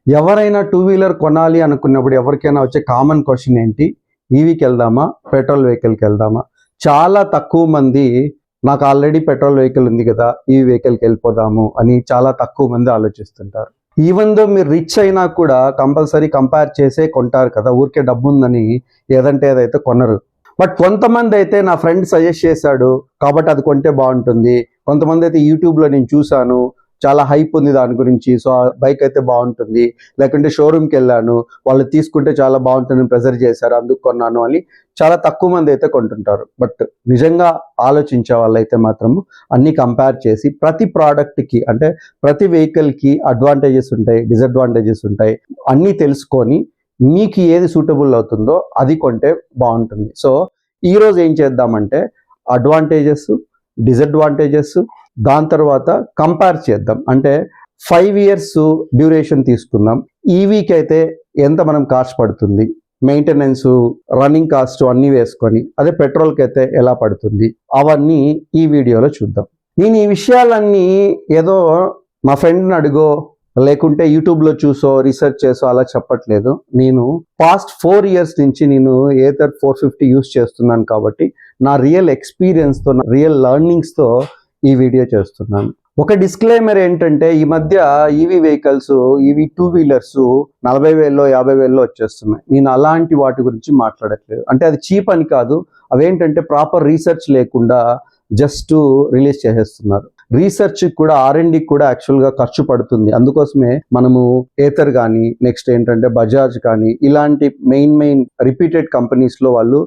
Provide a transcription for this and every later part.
ఎవరైనా two wheeler కొనాలి అనుకున్నప్పుడు ఎవరికైనా వచ్చే కామన్ క్వశ్చన్ ఏంటి? ఈవీకి వెళ్దామా, పెట్రోల్ వెహికల్కి వెళ్దామా? చాలా తక్కువ మంది నాకు ఆల్రెడీ పెట్రోల్ వెహికల్ ఉంది కదా, ఈ వెహికల్కి వెళ్ళిపోదాము అని చాలా తక్కువ మంది ఆలోచిస్తుంటారు. ఈవెన్ దో మీరు రిచ్ అయినా కూడా కంపల్సరీ కంపేర్ చేసే కొంటారు కదా, ఊరికే డబ్బు ఉందని ఏదంటే ఏదైతే కొనరు. బట్ కొంతమంది అయితే నా ఫ్రెండ్ సజెస్ట్ చేశాడు కాబట్టి అది కొంటే బాగుంటుంది, కొంతమంది అయితే యూట్యూబ్లో నేను చూశాను చాలా హైప్ ఉంది దాని గురించి, సో ఆ బైక్ అయితే బాగుంటుంది, లేకుంటే షోరూమ్కి వెళ్ళాను వాళ్ళు తీసుకుంటే చాలా బాగుంటుందని ప్రెజర్ చేశారు అందుకు కొన్నాను అని చాలా తక్కువ మంది అయితే కొంటుంటారు. బట్ నిజంగా ఆలోచించే వాళ్ళైతే మాత్రము అన్ని కంపేర్ చేసి ప్రతి ప్రోడక్ట్కి అంటే ప్రతి వెహికల్కి అడ్వాంటేజెస్ ఉంటాయి, డిసడ్వాంటేజెస్ ఉంటాయి, అన్నీ తెలుసుకొని మీకు ఏది సూటబుల్ అవుతుందో అది కొంటే బాగుంటుంది. సో ఈరోజు ఏం చేద్దామంటే అడ్వాంటేజెస్, డిసడ్వాంటేజెస్, దాని తర్వాత కంపేర్ చేద్దాం. అంటే 5 years డ్యూరేషన్ తీసుకుందాం. ఈవీకి అయితే ఎంత మనం కాస్ట్ పడుతుంది, మెయింటెనెన్స్, రన్నింగ్ కాస్ట్ అన్నీ వేసుకొని, అదే పెట్రోల్కి అయితే ఎలా పడుతుంది అవన్నీ ఈ వీడియోలో చూద్దాం. నేను ఈ విషయాలన్నీ ఏదో మా ఫ్రెండ్ని అడుగో లేకుంటే యూట్యూబ్లో చూసో రీసెర్చ్ చేసో అలా చెప్పట్లేదు. నేను పాస్ట్ 4 years నుంచి నేను ఏథర్ 450 యూస్ చేస్తున్నాను కాబట్టి నా రియల్ ఎక్స్పీరియన్స్తో, నా రియల్ లెర్నింగ్స్తో ఈ వీడియో చేస్తున్నాను. ఒక డిస్క్లైమర్ ఏంటంటే ఈ మధ్య EV vehicles, EV two wheelers 40,000 50,000 వచ్చేస్తున్నాయి. నేను అలాంటి వాటి గురించి మాట్లాడట్లేదు. అంటే అది చీప్ అని కాదు, అవేంటంటే ప్రాపర్ రీసెర్చ్ లేకుండా జస్ట్ రిలీజ్ చేసేస్తున్నారు. రీసెర్చ్ కూడా R&D కూడా యాక్చువల్గా ఖర్చు పడుతుంది. అందుకోసమే మనము ఏథర్ కానీ, నెక్స్ట్ ఏంటంటే బజాజ్ కానీ ఇలాంటి మెయిన్ రిపీటెడ్ కంపెనీస్లో వాళ్ళు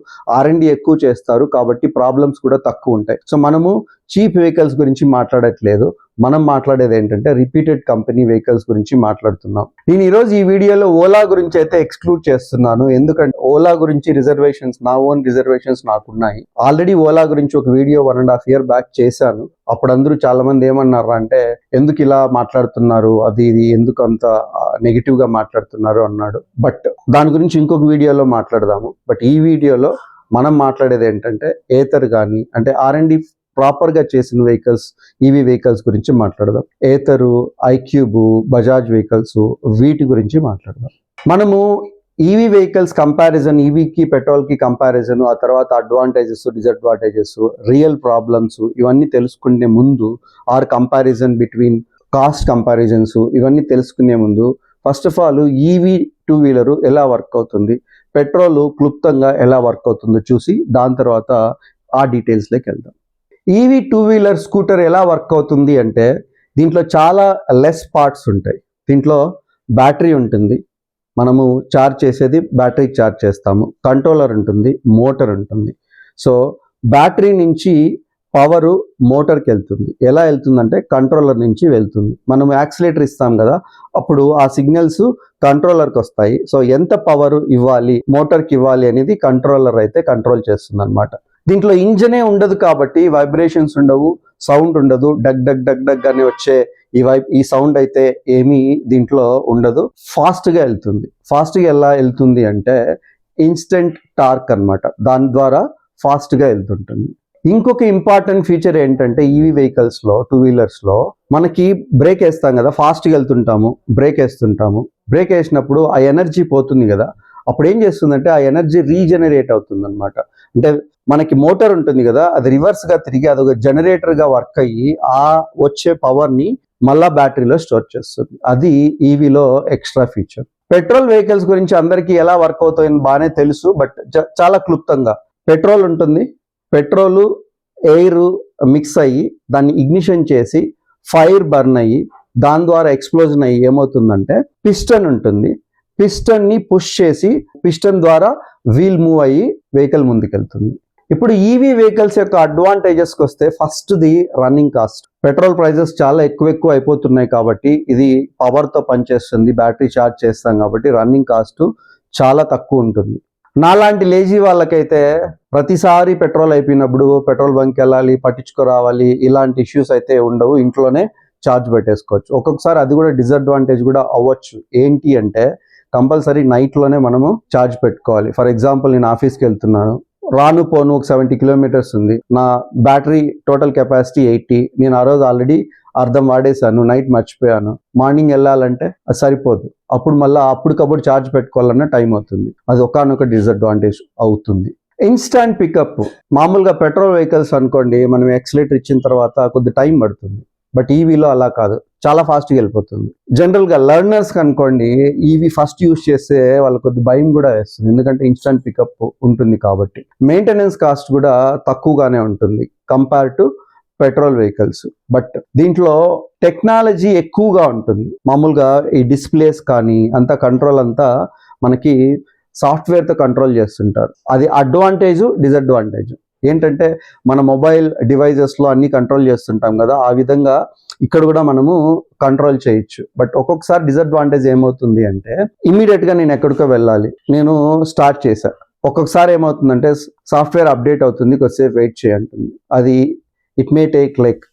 R&D ఎక్కువ చేస్తారు కాబట్టి ప్రాబ్లమ్స్ కూడా తక్కువ ఉంటాయి. సో మనము చీప్ వెహికల్స్ గురించి మాట్లాడట్లేదు, మనం మాట్లాడేది ఏంటంటే రిపీటెడ్ కంపెనీ వెహికల్స్ గురించి మాట్లాడుతున్నాం. నేను ఈరోజు ఈ వీడియోలో ఓలా గురించి అయితే ఎక్స్క్లూడ్ చేస్తున్నాను, ఎందుకంటే ఓలా గురించి రిజర్వేషన్స్, నా ఓన్ రిజర్వేషన్స్ నాకున్నాయి. ఆల్రెడీ ఓలా గురించి ఒక వీడియో 1.5 year బ్యాక్ చేశాను. అప్పుడు అందరూ చాలా మంది ఏమన్నారు అంటే ఎందుకు ఇలా మాట్లాడుతున్నారు, అది ఇది ఎందుకు అంత నెగిటివ్గా మాట్లాడుతున్నారు అన్నాడు. బట్ దాని గురించి ఇంకొక వీడియోలో మాట్లాడదాము. బట్ ఈ వీడియోలో మనం మాట్లాడేది ఏంటంటే ఏథర్ కానీ అంటే R&D ప్రాపర్గా చేసిన వెహికల్స్, ఈవీ వెహికల్స్ గురించి మాట్లాడదాం. ఏథరు, ఐక్యూబ్, బజాజ్ వెహికల్స్ వీటి గురించి మాట్లాడదాం. మనము ఈవీ వెహికల్స్ కంపారిజన్, ఈవీకి పెట్రోల్కి కంపారిజన్, ఆ తర్వాత అడ్వాంటేజెస్, డిసడ్వాంటేజెస్, రియల్ ప్రాబ్లమ్స్ ఇవన్నీ తెలుసుకునే ముందు, or comparison between cost comparisons ఇవన్నీ తెలుసుకునే ముందు first of all EV two wheeler ఎలా వర్క్ అవుతుంది, పెట్రోల్ క్లుప్తంగా ఎలా వర్క్ అవుతుందో చూసి దాని తర్వాత ఆ డీటెయిల్స్లోకి వెళ్దాం. ఈవీ టూ వీలర్ స్కూటర్ ఎలా వర్క్ అవుతుంది అంటే దీంట్లో చాలా లెస్ పార్ట్స్ ఉంటాయి. దీంట్లో బ్యాటరీ ఉంటుంది, మనము ఛార్జ్ చేసేది బ్యాటరీకి ఛార్జ్ చేస్తాము, కంట్రోలర్ ఉంటుంది, మోటార్ ఉంటుంది. సో బ్యాటరీ నుంచి పవరు మోటార్కి వెళ్తుంది. ఎలా వెళ్తుందంటే కంట్రోలర్ నుంచి వెళ్తుంది. మనం యాక్సిలేటర్ ఇస్తాం కదా, అప్పుడు ఆ సిగ్నల్స్ కంట్రోలర్కి వస్తాయి. సో ఎంత పవర్ ఇవ్వాలి, మోటార్కి ఇవ్వాలి అనేది కంట్రోలర్ అయితే కంట్రోల్ చేస్తుంది అనమాట. దీంట్లో ఇంజనే ఉండదు కాబట్టి వైబ్రేషన్స్ ఉండవు, సౌండ్ ఉండదు, డగ్ డగ్ డగ్ డగ్ అని వచ్చే ఈ సౌండ్ అయితే ఏమీ దీంట్లో ఉండదు. ఫాస్ట్గా వెళ్తుంది. ఫాస్ట్గా ఎలా వెళ్తుంది అంటే ఇన్స్టెంట్ టార్క్ అనమాట, దాని ద్వారా ఫాస్ట్గా వెళ్తుంటుంది. ఇంకొక ఇంపార్టెంట్ ఫీచర్ ఏంటంటే ఈవీ వెహికల్స్లో, టూ వీలర్స్లో మనకి బ్రేక్ వేస్తాం కదా, ఫాస్ట్గా వెళ్తుంటాము, బ్రేక్ వేస్తుంటాము. బ్రేక్ వేసినప్పుడు ఆ ఎనర్జీ పోతుంది కదా, అప్పుడు ఏం చేస్తుందంటే ఆ ఎనర్జీ రీజనరేట్ అవుతుంది అనమాట. అంటే మనకి మోటార్ ఉంటుంది కదా, అది రివర్స్గా తిరిగి అదొక జనరేటర్గా వర్క్ అయ్యి ఆ వచ్చే పవర్ని మళ్ళా బ్యాటరీలో స్టోర్ చేస్తుంది. అది ఈవీలో ఎక్స్ట్రా ఫీచర్. పెట్రోల్ వెహికల్స్ గురించి అందరికీ ఎలా వర్క్ అవుతాయని బాగానే తెలుసు, బట్ చాలా క్లుప్తంగా. పెట్రోల్ ఉంటుంది, పెట్రోలు ఎయిర్ మిక్స్ అయ్యి దాన్ని ఇగ్నిషన్ చేసి ఫైర్ బర్న్ అయ్యి దాని ద్వారా ఎక్స్ప్లోజన్ అయ్యి ఏమవుతుందంటే పిస్టన్ ఉంటుంది, పిస్టన్ని పుష్ చేసి పిస్టన్ ద్వారా వీల్ మూవ్ అయ్యి వెహికల్ ముందుకెళ్తుంది. ఇప్పుడు ఈవీ వెహికల్స్ యొక్క అడ్వాంటేజెస్కి వస్తే ఫస్ట్ది రన్నింగ్ కాస్ట్. పెట్రోల్ ప్రైజెస్ చాలా ఎక్కువ అయిపోతున్నాయి కాబట్టి ఇది పవర్తో పనిచేస్తుంది, బ్యాటరీ ఛార్జ్ చేస్తాం కాబట్టి రన్నింగ్ కాస్ట్ చాలా తక్కువ ఉంటుంది. నాలాంటి లేజీ వాళ్ళకైతే ప్రతిసారి పెట్రోల్ అయిపోయినప్పుడు పెట్రోల్ బంక్ వెళ్ళాలి, పట్టించుకురావాలి, ఇలాంటి ఇష్యూస్ అయితే ఉండవు, ఇంట్లోనే ఛార్జ్ పెట్టేసుకోవచ్చు. ఒక్కొక్కసారి అది కూడా డిసడ్వాంటేజ్ కూడా అవ్వచ్చు. ఏంటి అంటే కంపల్సరీ నైట్లోనే మనము ఛార్జ్ పెట్టుకోవాలి. ఫర్ ఎగ్జాంపుల్ నేను ఆఫీస్కి వెళ్తున్నాను, రాను పోను ఒక 70 కిలోమీటర్స్ ఉంది, నా బ్యాటరీ టోటల్ కెపాసిటీ 80, నేను ఆ రోజు ఆల్రెడీ అర్థం వాడేశాను, నైట్ మర్చిపోయాను, మార్నింగ్ వెళ్ళాలంటే అది సరిపోదు, అప్పుడు మళ్ళీ అప్పటికప్పుడు ఛార్జ్ పెట్టుకోవాలన్నా టైం అవుతుంది. అది ఒకానొక డిసడ్వాంటేజ్ అవుతుంది. ఇన్స్టాంట్ పికప్, మామూలుగా పెట్రోల్ వెహికల్స్ అనుకోండి, మనం ఎక్సలేటర్ ఇచ్చిన తర్వాత కొద్ది టైం పడుతుంది, బట్ ఈవీలో అలా కాదు, చాలా ఫాస్ట్గా వెళ్ళిపోతుంది. జనరల్గా లర్నర్స్ అనుకోండి, ఈవీ ఫస్ట్ యూస్ చేస్తే వాళ్ళకి కొద్ది భయం కూడా వేస్తుంది, ఎందుకంటే ఇన్స్టాంట్ పికప్ ఉంటుంది కాబట్టి. మెయింటెనెన్స్ కాస్ట్ కూడా తక్కువగానే ఉంటుంది compare to petrol vehicles. But దీంట్లో టెక్నాలజీ ఎక్కువగా ఉంటుంది. మామూలుగా ఈ డిస్ప్లేస్ కానీ అంతా కంట్రోల్ అంతా మనకి సాఫ్ట్వేర్తో కంట్రోల్ చేస్తుంటారు. అది అడ్వాంటేజ్, డిసడ్వాంటేజ్. ఏంటంటే మన మొబైల్ డివైజెస్లో అన్ని కంట్రోల్ చేస్తుంటాం కదా, ఆ విధంగా ఇక్కడ కూడా మనము కంట్రోల్ చేయొచ్చు. బట్ ఒక్కొక్కసారి డిసడ్వాంటేజ్ ఏమవుతుంది అంటే, ఇమీడియట్గా నేను ఎక్కడికో వెళ్ళాలి, నేను స్టార్ట్ చేశా, ఒక్కొక్కసారి ఏమవుతుందంటే సాఫ్ట్వేర్ అప్డేట్ అవుతుంది, కొద్దిసేపు వెయిట్ చేయంటుంది, అది it may take like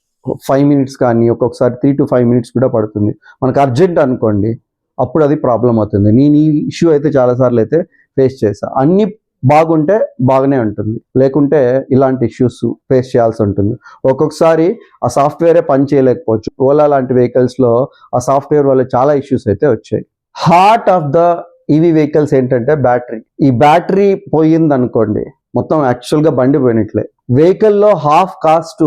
5 minutes కానీ ఒక్కొక్కసారి 3 to 5 minutes కూడా పడుతుంది. మనకు అర్జెంట్ అనుకోండి, అప్పుడు అది ప్రాబ్లం అవుతుంది. నేను ఈ ఇష్యూ అయితే చాలాసార్లు అయితే ఫేస్ చేశా. అన్ని బాగుంటే బాగానే ఉంటుంది, లేకుంటే ఇలాంటి ఇష్యూస్ ఫేస్ చేయాల్సి ఉంటుంది. ఒక్కొక్కసారి ఆ సాఫ్ట్వేరే పని చేయలేకపోవచ్చు. ఓలా లాంటి వెహికల్స్లో ఆ సాఫ్ట్వేర్ వల్ల చాలా ఇష్యూస్ అయితే వచ్చాయి. Heart of the EV vehicles ఏంటంటే బ్యాటరీ. ఈ బ్యాటరీ పోయింది అనుకోండి, మొత్తం యాక్చువల్గా బండి పోయినట్లే. వెహికల్లో హాఫ్ కాస్ట్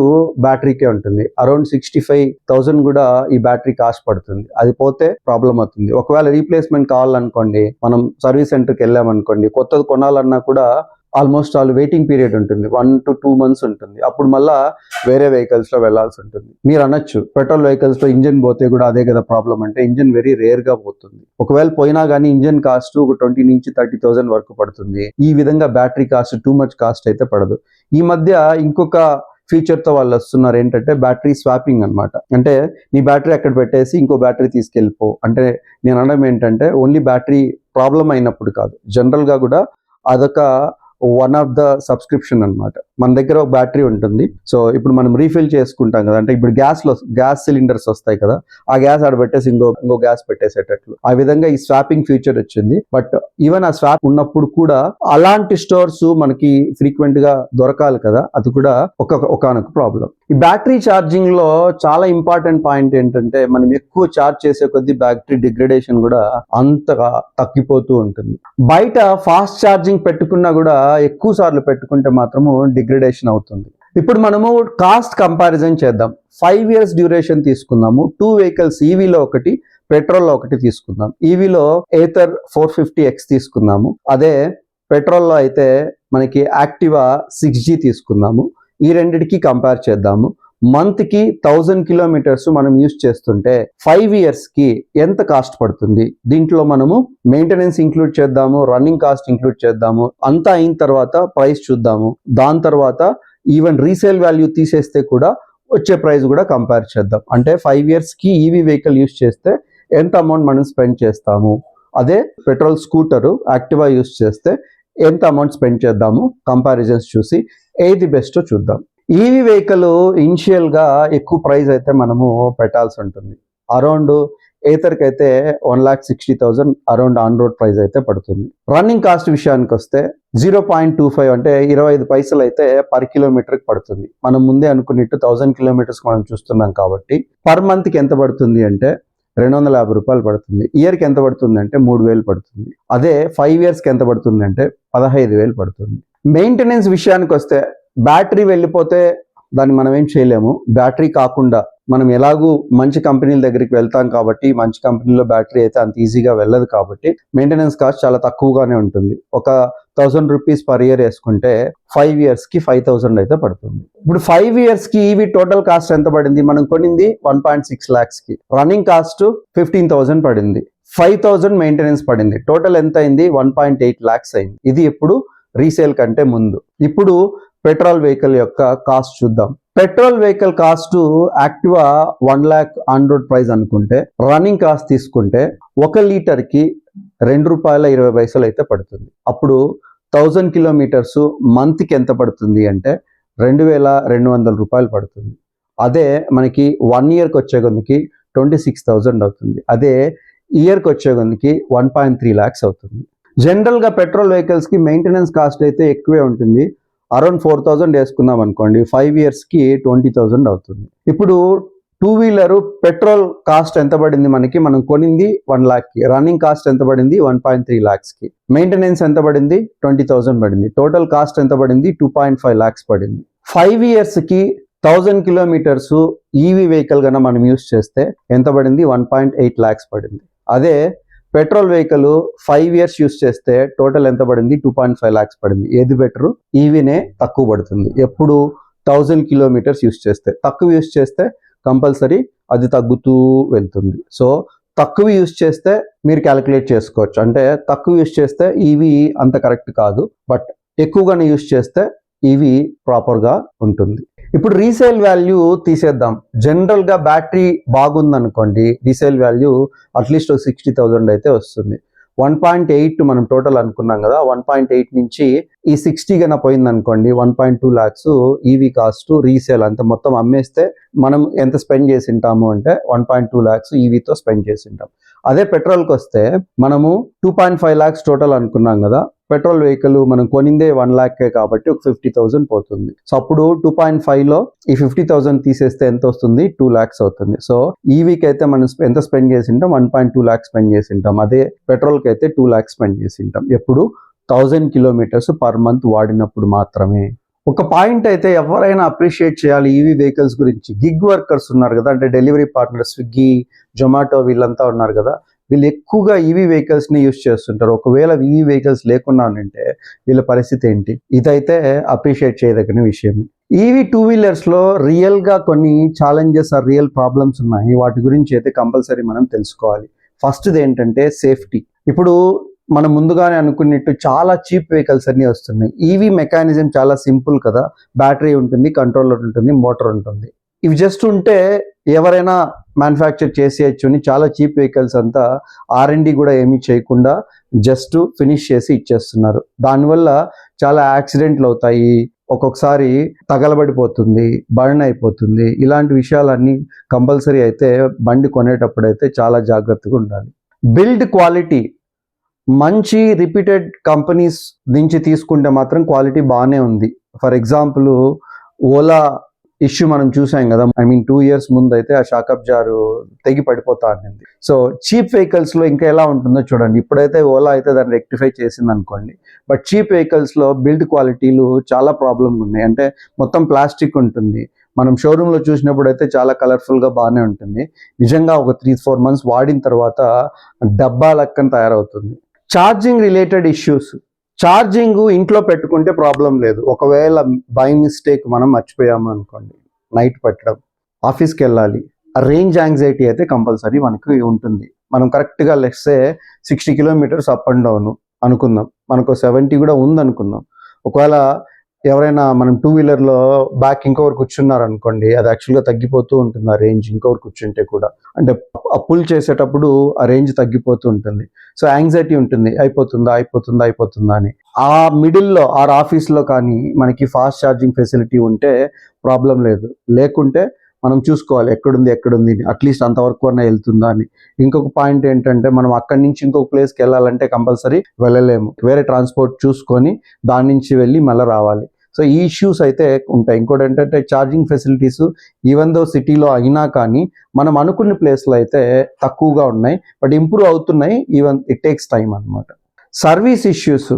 బ్యాటరీకే ఉంటుంది, అరౌండ్ 65,000 కూడా ఈ బ్యాటరీ కాస్ట్ పడుతుంది. అది పోతే ప్రాబ్లం అవుతుంది. ఒకవేళ రీప్లేస్మెంట్ కావాలనుకోండి, మనం సర్వీస్ సెంటర్కి వెళ్ళామనుకోండి, కొత్తది కొనాలన్నా కూడా ఆల్మోస్ట్ ఆల్ వెయిటింగ్ పీరియడ్ ఉంటుంది, 1 to 2 months ఉంటుంది. అప్పుడు మళ్ళా వేరే వెహికల్స్లో వెళ్లాల్సి ఉంటుంది. మీరు అనొచ్చు, పెట్రోల్ వెహికల్స్లో ఇంజిన్ పోతే కూడా అదే కదా ప్రాబ్లం అంటే, ఇంజిన్ వెరీ రేర్గా పోతుంది. ఒకవేళ పోయినా కానీ ఇంజిన్ కాస్ట్ ఒక 20 నుంచి 30,000 వరకు పడుతుంది. ఈ విధంగా battery cost too much cost అయితే పడదు. ఈ మధ్య ఇంకొక ఫీచర్తో వాళ్ళు వస్తున్నారు, ఏంటంటే బ్యాటరీ స్వాపింగ్ అనమాట. అంటే నీ బ్యాటరీ అక్కడ పెట్టేసి ఇంకో బ్యాటరీ తీసుకెళ్ళిపో అంటే, నేను అనడం ఏంటంటే ఓన్లీ బ్యాటరీ ప్రాబ్లం అయినప్పుడు కాదు, జనరల్గా కూడా అదొక వన్ ఆఫ్ ద సబ్స్క్రిప్షన్ అనమాట. మన దగ్గర ఒక బ్యాటరీ ఉంటుంది, సో ఇప్పుడు మనం రీఫిల్ చేసుకుంటాం కదా, అంటే ఇప్పుడు గ్యాస్ సిలిండర్స్ వస్తాయి కదా, ఆ గ్యాస్ ఆడ పెట్టేసి ఇంకో గ్యాస్ పెట్టేసేటట్లు, ఆ విధంగా ఈ స్వాపింగ్ ఫీచర్ వచ్చింది. బట్ ఈవెన్ ఆ స్వాప్ ఉన్నప్పుడు కూడా అలాంటి స్టోర్స్ మనకి ఫ్రీక్వెంట్ గా దొరకాలి కదా, అది కూడా ఒకనొక ప్రాబ్లం. ఈ బ్యాటరీ ఛార్జింగ్ లో చాలా ఇంపార్టెంట్ పాయింట్ ఏంటంటే, మనం ఎక్కువ ఛార్జ్ చేసే కొద్దీ బ్యాటరీ డిగ్రేడేషన్ కూడా అంతగా తగ్గిపోతూ ఉంటుంది. బయట ఫాస్ట్ ఛార్జింగ్ పెట్టుకున్నా కూడా ఎక్కువ సార్లు పెట్టుకుంటే మాత్రము డిగ్రేడేషన్ అవుతుంది. ఇప్పుడు మనము కాస్ట్ కంపారిజన్ చేద్దాం. 5 years డ్యూరేషన్ తీసుకుందాము. 2 vehicles, ఈవీలో ఒకటి, పెట్రోల్లో ఒకటి తీసుకుందాం. ఈవీలో ఏథర్ 450X తీసుకుందాము, అదే పెట్రోల్లో అయితే మనకి యాక్టివా 6G తీసుకుందాము. ఈ రెండిటికి కంపేర్ చేద్దాము. మంత్కి 1000 kilometers మనం యూస్ చేస్తుంటే 5 years కి ఎంత కాస్ట్ పడుతుంది, దీంట్లో మనము మెయింటెనెన్స్ ఇంక్లూడ్ చేద్దాము, రన్నింగ్ కాస్ట్ ఇంక్లూడ్ చేద్దాము, అంతా అయిన తర్వాత ప్రైస్ చూద్దాము. దాని తర్వాత ఈవెన్ రీసేల్ వాల్యూ తీసేస్తే కూడా వచ్చే ప్రైస్ కూడా కంపేర్ చేద్దాం. అంటే 5 years కి ఈవీ వెహికల్ యూస్ చేస్తే ఎంత అమౌంట్ మనం స్పెండ్ చేస్తాము, అదే పెట్రోల్ స్కూటరు యాక్టివా యూస్ చేస్తే ఎంత అమౌంట్ స్పెండ్ చేద్దాము, కంపారిజన్స్ చూసి ఏది బెస్టో చూద్దాం. ఈవీ వెహికల్ ఇనిషియల్గా ఎక్కువ ప్రైస్ అయితే మనము పెట్టాల్సి ఉంటుంది. అరౌండ్ ఏథర్కి అయితే 1,60,000 అరౌండ్ ఆన్ రోడ్ ప్రైస్ అయితే పడుతుంది. రన్నింగ్ కాస్ట్ విషయానికి వస్తే 0.25 అంటే 25 పైసలు అయితే పర్ కిలోమీటర్కి పడుతుంది. మనం ముందే అనుకున్నట్టు 1000 kilometers మనం చూస్తున్నాం కాబట్టి పర్ మంత్కి ఎంత పడుతుంది అంటే 250 రూపాయలు పడుతుంది. ఇయర్కి ఎంత పడుతుంది అంటే 3,000 పడుతుంది. అదే 5 yearsకి ఎంత పడుతుంది అంటే 15,000 పడుతుంది. మెయింటెనెన్స్ విషయానికి వస్తే, బ్యాటరీ వెళ్ళిపోతే దాన్ని మనం ఏం చేయలేము. బ్యాటరీ కాకుండా మనం ఎలాగూ మంచి కంపెనీల దగ్గరికి వెళ్తాం కాబట్టి, మంచి కంపెనీలో బ్యాటరీ అయితే అంత ఈజీగా వెళ్ళదు కాబట్టి మెయింటెనెన్స్ కాస్ట్ చాలా తక్కువగానే ఉంటుంది. ఒక 1,000 rupees per year వేసుకుంటే 5 yearsకి 5,000 అయితే పడుతుంది. ఇప్పుడు 5 yearsకి ఈవీ టోటల్ కాస్ట్ ఎంత పడింది, మనం కొనింది 1.6 lakhsకి, రన్నింగ్ కాస్ట్ 15,000 పడింది, 5,000 మెయింటెనెన్స్ పడింది, టోటల్ ఎంత అయింది 1.8 lakhs అయింది. ఇది ఎప్పుడు రీసేల్ కంటే ముందు. ఇప్పుడు పెట్రోల్ వెహికల్ యొక్క కాస్ట్ చూద్దాం. Petrol vehicle cost Activa 1 lakh on road price అనుకుంటే, రన్నింగ్ కాస్ట్ తీసుకుంటే 1 లీటర్కి ₹2.20 అయితే పడుతుంది. అప్పుడు 1000 kilometers మంత్కి ఎంత పడుతుంది అంటే 2,200 రూపాయలు పడుతుంది. అదే మనకి 1 yearకి వచ్చే కొద్దికి 26,000 అవుతుంది. అదే ఇయర్కి వచ్చే కొద్దికి 1.3 lakhs అవుతుంది. జనరల్గా పెట్రోల్ వెహికల్స్కి మెయింటెనెన్స్ కాస్ట్ అయితే ఎక్కువే ఉంటుంది. అరౌండ్ 4,000 వేసుకున్నాం అనుకోండి, 5 yearsకి 20,000 అవుతుంది. ఇప్పుడు 2-wheeler పెట్రోల్ కాస్ట్ ఎంత పడింది మనకి, మనం కొనింది 1 lakhకి, రన్నింగ్ కాస్ట్ ఎంత పడింది 1.3 lakhsకి, మెయింటెనెన్స్ ఎంత పడింది 20,000 పడింది, టోటల్ కాస్ట్ ఎంత పడింది 2.5 lakhs పడింది. 5 yearsకి 1000 kilometers ఈవీ వెహికల్ కన్నా మనం యూస్ చేస్తే ఎంత పడింది 1.8 lakhs పడింది. అదే పెట్రోల్ వెహికల్ 5 years యూస్ చేస్తే టోటల్ ఎంత పడింది 2.5 lakhs పడింది. ఏది బెటరు? ఈవీనే తక్కువ పడుతుంది. ఎప్పుడు 1000 kilometers యూస్ చేస్తే. తక్కువ యూస్ చేస్తే కంపల్సరీ అది తగ్గుతూ వెళ్తుంది. సో తక్కువ యూస్ చేస్తే మీరు క్యాలిక్యులేట్ చేసుకోవచ్చు. అంటే తక్కువ యూస్ చేస్తే ఈవీ అంత కరెక్ట్ కాదు, బట్ ఎక్కువగానే యూస్ చేస్తే ఈవీ ప్రాపర్గా ఉంటుంది. ఇప్పుడు రీసేల్ వాల్యూ తీసేద్దాం. జనరల్గా బ్యాటరీ బాగుందనుకోండి, రీసేల్ వాల్యూ అట్లీస్ట్ 60,000 అయితే వస్తుంది. 1.8 మనం టోటల్ అనుకున్నాం కదా, 1.8 నుంచి ఈ 60 గన పోయిందనుకోండి 1.2 lakhs ఈవీ కాస్ట్ రీసేల్. అంత మొత్తం అమ్మేస్తే మనం ఎంత స్పెండ్ చేసి ఉంటాము అంటే 1.2 lakhs ఈవీతో స్పెండ్ చేసి ఉంటాం. అదే పెట్రోల్కి వస్తే మనము 2.5 lakhs టోటల్ అనుకున్నాం కదా, పెట్రోల్ వెహికల్ మనం కొనిందే 1 lakh కాబట్టి ఒక 50,000 పోతుంది. సో అప్పుడు 2.5లో ఈ 50,000 తీసేస్తే ఎంత వస్తుంది 2 lakhs అవుతుంది. సో ఈవీకి అయితే మనం ఎంత స్పెండ్ చేసి ఉంటాం 1.2 lakhs స్పెండ్ చేసి ఉంటాం. అదే పెట్రోల్కి అయితే 2 lakhs స్పెండ్ చేసి ఉంటాం. ఎప్పుడు 1000 kilometers పర్ మంత్ వాడినప్పుడు మాత్రమే. ఒక పాయింట్ అయితే ఎవరైనా అప్రిషియేట్ చేయాలి ఈవీ వెహికల్స్ గురించి. గిగ్ వర్కర్స్ ఉన్నారు కదా, అంటే డెలివరీ పార్ట్నర్, స్విగ్గీ, జొమాటో వీళ్ళంతా ఉన్నారు కదా, వీళ్ళు ఎక్కువగా ఈవీ వెహికల్స్ని యూస్ చేస్తుంటారు. ఒకవేళ ఈవీ వెహికల్స్ లేకుండా ఉంటే వీళ్ళ పరిస్థితి ఏంటి? ఇదైతే అప్రిషియేట్ చేయదగిన విషయం. ఈవీ 2-wheelersలో రియల్గా కొన్ని ఛాలెంజెస్ ఆర్ రియల్ ప్రాబ్లమ్స్ ఉన్నాయి. వాటి గురించి అయితే కంపల్సరీ మనం తెలుసుకోవాలి. ఫస్ట్ది ఏంటంటే సేఫ్టీ. ఇప్పుడు మనం ముందుగానే అనుకున్నట్టు చాలా చీప్ వెహికల్స్ అన్నీ వస్తున్నాయి. ఈవీ మెకానిజం చాలా సింపుల్ కదా, బ్యాటరీ ఉంటుంది, కంట్రోలర్ ఉంటుంది, మోటార్ ఉంటుంది. ఇవి జస్ట్ ఉంటే ఎవరైనా మ్యానుఫ్యాక్చర్ చేసేయచ్చు అని చాలా చీప్ వెహికల్స్ అంతా R&D కూడా ఏమీ చేయకుండా జస్ట్ ఫినిష్ చేసి ఇచ్చేస్తున్నారు. దానివల్ల చాలా యాక్సిడెంట్లు అవుతాయి, ఒక్కొక్కసారి తగలబడిపోతుంది, బర్న్ అయిపోతుంది. ఇలాంటి విషయాలన్నీ కంపల్సరీ అయితే బండి కొనేటప్పుడు అయితే చాలా జాగ్రత్తగా ఉండాలి. బిల్డ్ క్వాలిటీ మంచి రిపీటెడ్ కంపెనీస్ నుంచి తీసుకుంటే మాత్రం క్వాలిటీ బాగానే ఉంది. ఫర్ ఎగ్జాంపుల్ ఓలా ఇష్యూ మనం చూసాం కదా, 2 years ముందు అయితే ఆ షాకప్ జారు తెగి పడిపోతా ఉంటుంది. సో చీప్ వెహికల్స్లో ఇంకా ఎలా ఉంటుందో చూడండి. ఇప్పుడైతే ఓలా అయితే దాన్ని రెక్టిఫై చేసింది అనుకోండి, బట్ చీప్ వెహికల్స్లో బిల్డ్ క్వాలిటీలు చాలా ప్రాబ్లమ్ ఉన్నాయి. అంటే మొత్తం ప్లాస్టిక్ ఉంటుంది. మనం షోరూంలో చూసినప్పుడు అయితే చాలా కలర్ఫుల్గా బాగానే ఉంటుంది. నిజంగా ఒక 3-4 months వాడిన తర్వాత డబ్బా లెక్కన తయారవుతుంది. Charging related issues. ఛార్జింగ్ ఇంట్లో పెట్టుకుంటే ప్రాబ్లం లేదు. ఒకవేళ బై మిస్టేక్ మనం మర్చిపోయాము అనుకోండి, నైట్ పెట్టడం, ఆఫీస్కి వెళ్ళాలి, ఆ రేంజ్ యాంగ్జైటీ అయితే కంపల్సరీ మనకు ఉంటుంది. మనం కరెక్ట్గా let's say 60 kilometers up and down అనుకుందాం, మనకు 70 కూడా ఉందనుకుందాం. ఒకవేళ ఎవరైనా మనం 2-wheelerలో బ్యాక్ ఇంకొకరు కూర్చున్నారు అనుకోండి, అది యాక్చువల్గా తగ్గిపోతూ ఉంటుంది ఆ రేంజ్. ఇంకొకరు కూర్చుంటే కూడా అంటే పుల్ చేసేటప్పుడు ఆ రేంజ్ తగ్గిపోతూ ఉంటుంది. సో యాంగ్జైటీ ఉంటుంది, అయిపోతుందా అని. ఆ మిడిల్లో ఆఫీస్లో కానీ మనకి ఫాస్ట్ ఛార్జింగ్ ఫెసిలిటీ ఉంటే ప్రాబ్లం లేదు. లేకుంటే మనం చూసుకోవాలి ఎక్కడుంది అట్లీస్ట్ అంతవరకు అన్నా వెళ్తుందా అని. ఇంకొక పాయింట్ ఏంటంటే మనం అక్కడి నుంచి ఇంకొక ప్లేస్కి వెళ్ళాలంటే కంపల్సరీ వెళ్ళలేము, వేరే ట్రాన్స్పోర్ట్ చూసుకొని దాని నుంచి వెళ్ళి మళ్ళీ రావాలి. సో ఈ ఇష్యూస్ అయితే ఉంటాయి. ఇంకోటి ఏంటంటే ఛార్జింగ్ ఫెసిలిటీస్ ఈవెన్ దో సిటీలో అయినా కానీ మనం అనుకున్న ప్లేస్లో అయితే తక్కువగా ఉన్నాయి, బట్ ఇంప్రూవ్ అవుతున్నాయి. ఈవెన్ ఇట్ టేక్స్ టైం అనమాట. Service issues.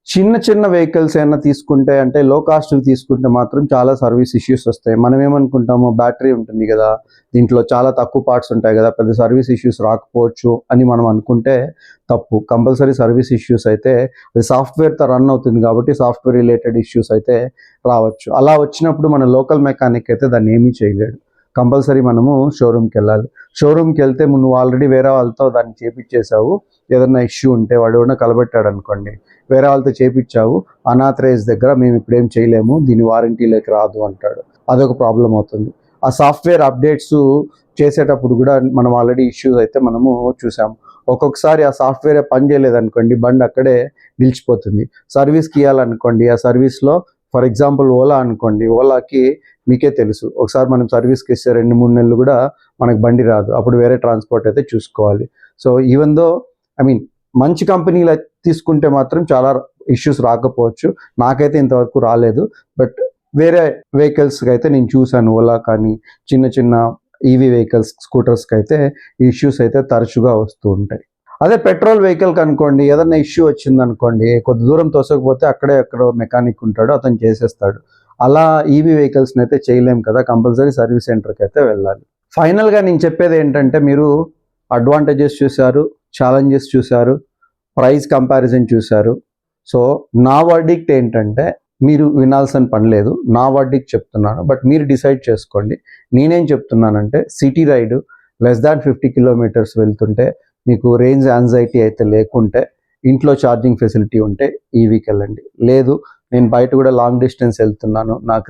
చిన్న వెహికల్స్ ఏమైనా తీసుకుంటే, అంటే లో కాస్ట్ తీసుకుంటే మాత్రం చాలా సర్వీస్ ఇష్యూస్ వస్తాయి. మనం ఏమనుకుంటాము, బ్యాటరీ ఉంటుంది కదా, దీంట్లో చాలా తక్కువ పార్ట్స్ ఉంటాయి కదా, పెద్ద సర్వీస్ ఇష్యూస్ రాకపోవచ్చు అని మనం అనుకుంటే తప్పు. కంపల్సరీ సర్వీస్ ఇష్యూస్ అయితే అది సాఫ్ట్వేర్తో రన్ అవుతుంది కాబట్టి సాఫ్ట్వేర్ రిలేటెడ్ ఇష్యూస్ అయితే రావచ్చు. అలా వచ్చినప్పుడు మన లోకల్ మెకానిక్ అయితే దాన్ని ఏమీ చేయలేడు. కంపల్సరీ మనము షోరూమ్కి వెళ్ళాలి. షోరూమ్కి వెళ్తే నువ్వు ఆల్రెడీ వేరే వాళ్ళతో దాన్ని చేపించేసావు, ఏదైనా ఇష్యూ ఉంటే వాడు ఏమైనా కలబెట్టాడు అనుకోండి, వేరే వాళ్ళతో చేపించావు, అనాథరైజ్ దగ్గర మేము ఇప్పుడేం చేయలేము, దీని వారంటీలోకి రాదు అంటాడు. అదొక ప్రాబ్లం అవుతుంది. ఆ సాఫ్ట్వేర్ అప్డేట్స్ చేసేటప్పుడు కూడా మనం ఆల్రెడీ ఇష్యూస్ అయితే మనము చూసాము. ఒక్కొక్కసారి ఆ సాఫ్ట్వేర్ పని చేయలేదనుకోండి, బండి అక్కడే నిలిచిపోతుంది. సర్వీస్కి ఇవ్వాలనుకోండి, ఆ సర్వీస్లో ఫర్ ఎగ్జాంపుల్ ఓలా అనుకోండి, ఓలాకి మీకే తెలుసు, ఒకసారి మనం సర్వీస్కి ఇస్తే 2-3 నెలలు కూడా మనకు బండి రాదు. అప్పుడు వేరే ట్రాన్స్పోర్ట్ అయితే చూసుకోవాలి. సో ఈవెన్ దో మంచి కంపెనీలు తీసుకుంటే మాత్రం చాలా ఇష్యూస్ రాకపోవచ్చు, నాకైతే ఇంతవరకు రాలేదు. బట్ వేరే వెహికల్స్కి అయితే నేను చూశాను, ఓలా కానీ చిన్న చిన్న ఈవీ వెహికల్స్ స్కూటర్స్కి అయితే ఈ ఇష్యూస్ అయితే తరచుగా వస్తూ ఉంటాయి. అదే పెట్రోల్ వెహికల్కి అనుకోండి, ఏదైనా ఇష్యూ వచ్చిందనుకోండి, కొద్ది దూరం తోసకపోతే అక్కడే ఎక్కడో మెకానిక్ ఉంటాడు, అతను చేసేస్తాడు. అలా ఈవీ వెహికల్స్ని అయితే చేయలేం కదా, కంపల్సరీ సర్వీస్ సెంటర్కి అయితే వెళ్ళాలి. ఫైనల్గా నేను చెప్పేది ఏంటంటే, మీరు అడ్వాంటేజెస్ చూశారు, ఛాలెంజెస్ చూశారు, ప్రైస్ కంపారిజన్ చూశారు. సో నా వర్డిక్ట్ ఏంటంటే, మీరు వినాల్సిన పని లేదు, నా వర్డిక్ట్ చెప్తున్నాను. బట్ మీరు డిసైడ్ చేసుకోండి. నేనేం చెప్తున్నానంటే, city ride less than 50 kilometres వెళ్తుంటే మీకు రేంజ్ యాంగ్జైటీ అయితే లేకుంటే, ఇంట్లో ఛార్జింగ్ ఫెసిలిటీ ఉంటే ఈవీకి వెళ్ళండి. లేదు నేను బయట కూడా లాంగ్ డిస్టెన్స్ వెళ్తున్నాను, నాకు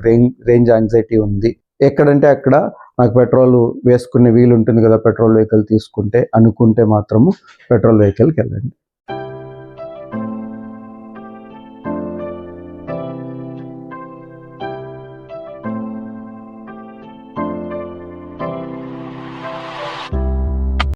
రేంజ్ యాంగ్జైటీ ఉంది, ఎక్కడంటే అక్కడ నాకు పెట్రోల్ వేసుకునే వీలు ఉంటుంది కదా పెట్రోల్ వెహికల్ తీసుకుంటే అనుకుంటే మాత్రము పెట్రోల్ వెహికల్కి వెళ్ళండి.